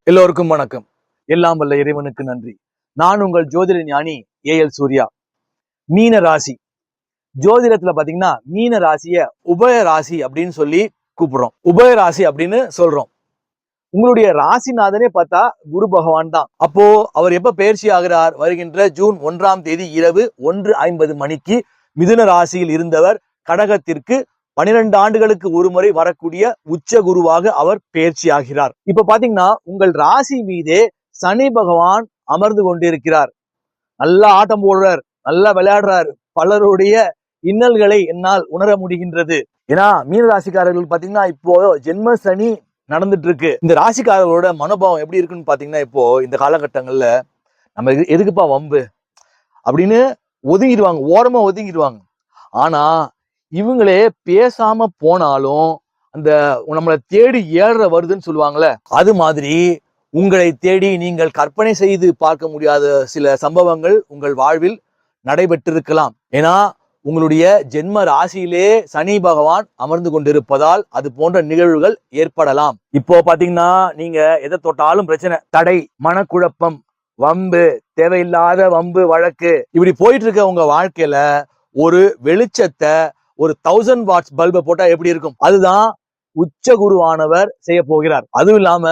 எல்லோருக்கும் வணக்கம். எல்லாம் வல்ல இறைவனுக்கு நன்றி. நான் உங்கள் ஜோதிட ஞானி ஏஎல் சூர்யா. மீன ராசி ஜோதிடத்துல பாத்தீங்கன்னா மீன ராசிய உபய ராசி அப்படின்னு சொல்லி கூப்பிடுறோம். உபய ராசி அப்படின்னு சொல்றோம். உங்களுடைய ராசிநாதனே பார்த்தா குரு பகவான் தான். அப்போ அவர் எப்ப பயிற்சி ஆகிறார்? வருகின்ற ஜூன் 1ஆம் தேதி இரவு 1:50 மணிக்கு மிதுன ராசியில் இருந்தவர் கடகத்திற்கு 12 ஆண்டுகளுக்கு ஒரு முறை வரக்கூடிய உச்ச குருவாக அவர் பயிற்சி ஆகிறார். இப்ப பாத்தீங்கன்னா உங்கள் ராசி மீதே சனி பகவான் அமர்ந்து கொண்டிருக்கிறார். நல்லா ஆட்டம் போடுறார், நல்லா விளையாடுறார். பலருடைய இன்னல்களை என்னால் உணர முடிகின்றது. ஏன்னா மீன ராசிக்காரர்கள் பாத்தீங்கன்னா இப்போ ஜென்ம சனி நடந்துட்டு இருக்கு. இந்த ராசிக்காரர்களோட மனோபாவம் எப்படி இருக்குன்னு பாத்தீங்கன்னா இப்போ இந்த காலகட்டங்கள்ல நம்ம எதுக்குப்பா வம்பு அப்படின்னு ஒதுங்கிடுவாங்க, ஓரமா ஒதுங்கிடுவாங்க. ஆனா இவங்களே பேசாம போனாலும் அந்த நம்மளை தேடி ஏற வருதுன்னு சொல்லுவாங்கல்ல, அது மாதிரி உங்களை தேடி நீங்கள் கற்பனை செய்து பார்க்க முடியாத சில சம்பவங்கள் உங்கள் வாழ்வில் நடைபெற்றிருக்கலாம். ஏன்னா உங்களுடைய ஜென்ம ராசியிலே சனி பகவான் அமர்ந்து கொண்டிருப்பதால் அது போன்ற நிகழ்வுகள் ஏற்படலாம். இப்போ பாத்தீங்கன்னா நீங்க எதை தொட்டாலும் பிரச்சனை, தடை, மனக்குழப்பம், வம்பு, தேவையில்லாத வம்பு வழக்கு, இப்படி போயிட்டு இருக்க உங்க வாழ்க்கையில ஒரு வெளிச்சத்தை, ஒரு 1000 வாட்ஸ் பல்பை போட்டா எப்படி இருக்கும்? அதுதான் உச்ச குருவானவர் செய்ய போகிறார். அதுவும் இல்லாம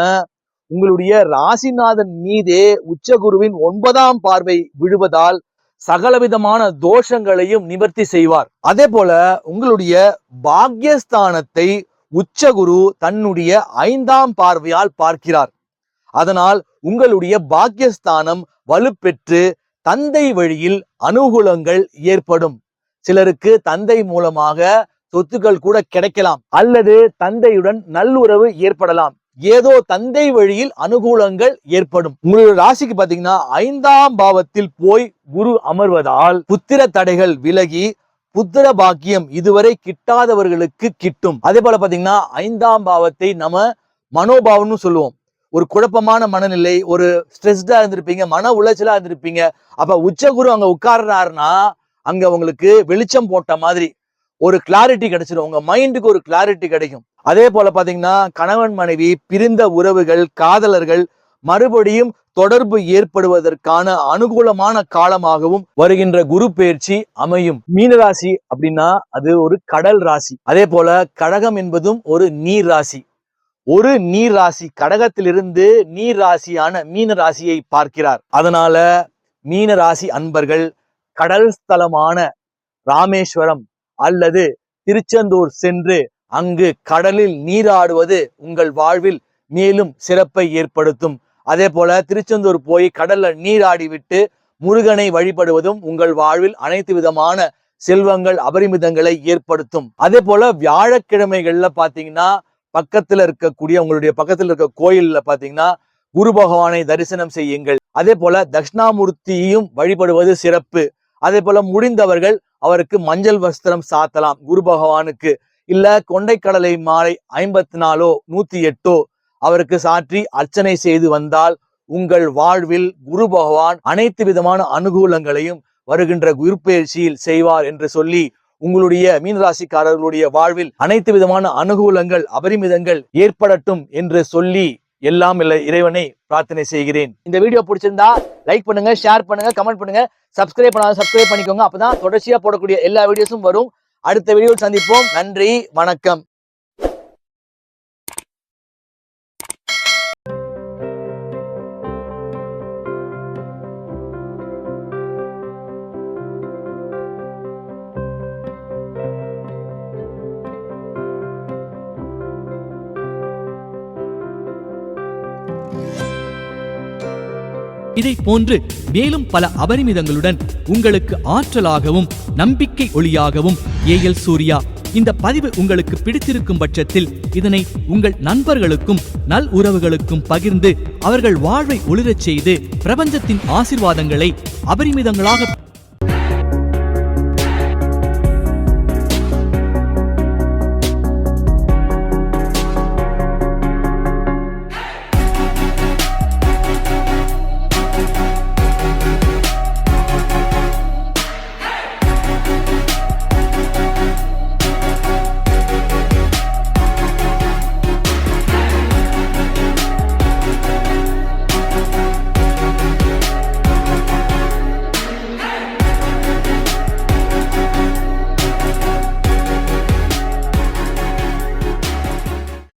உங்களுடைய ராசிநாதன் மீதே உச்ச குருவின் 9ஆம் பார்வை விழுவதால் சகலவிதமான தோஷங்களையும் நிவர்த்தி செய்வார். அதே போல உங்களுடைய பாக்யஸ்தானத்தை உச்ச குரு தன்னுடைய 5ஆம் பார்வையால் பார்க்கிறார். அதனால் உங்களுடைய பாக்யஸ்தானம் வலுப்பெற்று தந்தை வழியில் அனுகூலங்கள் ஏற்படும். சிலருக்கு தந்தை மூலமாக சொத்துக்கள் கூட கிடைக்கலாம், அல்லது தந்தையுடன் நல்லுறவு ஏற்படலாம். ஏதோ தந்தை வழியில் அனுகூலங்கள் ஏற்படும். உங்களுடைய ராசிக்கு பாத்தீங்கன்னா 5ஆம் பாவத்தில் போய் குரு அமர்வதால் புத்திர தடைகள் விலகி புத்திர பாக்கியம் இதுவரை கிட்டாதவர்களுக்கு கிட்டும். அதே போல பாத்தீங்கன்னா 5ஆம் பாவத்தை நம்ம மனோபாவம்னு சொல்லுவோம். ஒரு குழப்பமான மனநிலை, ஒரு ஸ்ட்ரெஸ்டா இருந்திருப்பீங்க, மன உளைச்சலா இருந்திருப்பீங்க. அப்ப உச்ச குரு அங்க உட்கார்றாருன்னா அங்க உங்களுக்கு வெளிச்சம் போட்ட மாதிரி ஒரு கிளாரிட்டி கிடைச்சிடும். உங்க மைண்டுக்கு ஒரு கிளாரிட்டி கிடைக்கும். அதே போல பாத்தீங்கன்னா கணவன் மனைவி பிரிந்த உறவுகள், காதலர்கள் மறுபடியும் தொடர்பு ஏற்படுவதற்கான அனுகூலமான காலமாகவும் வருகின்ற குரு பயிற்சி அமையும். மீனராசி அப்படின்னா அது ஒரு கடல் ராசி. அதே போல கடகம் என்பதும் ஒரு நீர் ராசி. ஒரு நீர் ராசி கடகத்திலிருந்து நீர் ராசியான மீன ராசியை பார்க்கிறார். அதனால மீன ராசி அன்பர்கள் கடல் ஸ்தலமான ராமேஸ்வரம் அல்லது திருச்செந்தூர் சென்று அங்கு கடலில் நீராடுவது உங்கள் வாழ்வில் மேலும் சிறப்பை ஏற்படுத்தும். அதே போல திருச்செந்தூர் போய் கடல்ல நீராடி விட்டு முருகனை வழிபடுவதும் உங்கள் வாழ்வில் அனைத்து விதமான செல்வங்கள் அபரிமிதங்களை ஏற்படுத்தும். அதே போல வியாழக்கிழமைகள்ல பாத்தீங்கன்னா பக்கத்துல இருக்கக்கூடிய உங்களுடைய பக்கத்துல இருக்க கோயில்ல பாத்தீங்கன்னா குரு பகவானை தரிசனம் செய்யுங்கள். அதே போல தட்சிணாமூர்த்தியையும் வழிபடுவது சிறப்பு. அதே போல முடிந்தவர்கள் அவருக்கு மஞ்சள் வஸ்திரம் சாத்தலாம் குரு பகவானுக்கு. இல்ல கொண்டைக்கடலை மாலை 54 108 அவருக்கு சாற்றி அர்ச்சனை செய்து வந்தால் உங்கள் வாழ்வில் குரு பகவான் அனைத்து விதமான அனுகூலங்களையும் வருகின்ற குரு பயிற்சியில் செய்வார் என்று சொல்லி உங்களுடைய மீனராசிக்காரர்களுடைய வாழ்வில் அனைத்து விதமான அனுகூலங்கள் அபரிமிதங்கள் ஏற்படட்டும் என்று சொல்லி எல்லாம் இல்லை இறைவனை பிரார்த்தனை செய்கிறேன். இந்த வீடியோ பிடிச்சிருந்தா லைக் பண்ணுங்க, ஷேர் பண்ணுங்க, கமெண்ட் பண்ணுங்க. சப்ஸ்கிரைப் பண்ணாத சப்ஸ்கிரைப் பண்ணிக்கோங்க. அப்பதான் தொடர்ச்சியா போடக்கூடிய எல்லா வீடியோஸும் வரும். அடுத்த வீடியோவில் சந்திப்போம். நன்றி, வணக்கம். இதை போன்று மேலும் பல அபரிமிதங்களுடன் உங்களுக்கு ஆற்றலாகவும் நம்பிக்கை ஒளியாகவும் ஏஎல் சூர்யா. இந்த பதிவு உங்களுக்கு பிடித்திருக்கும் பட்சத்தில் இதனை உங்கள் நண்பர்களுக்கும் நல் உறவுகளுக்கும் பகிர்ந்து அவர்கள் வாழ்வை ஒளிரச் செய்து பிரபஞ்சத்தின் ஆசீர்வாதங்களை அபரிமிதங்களாக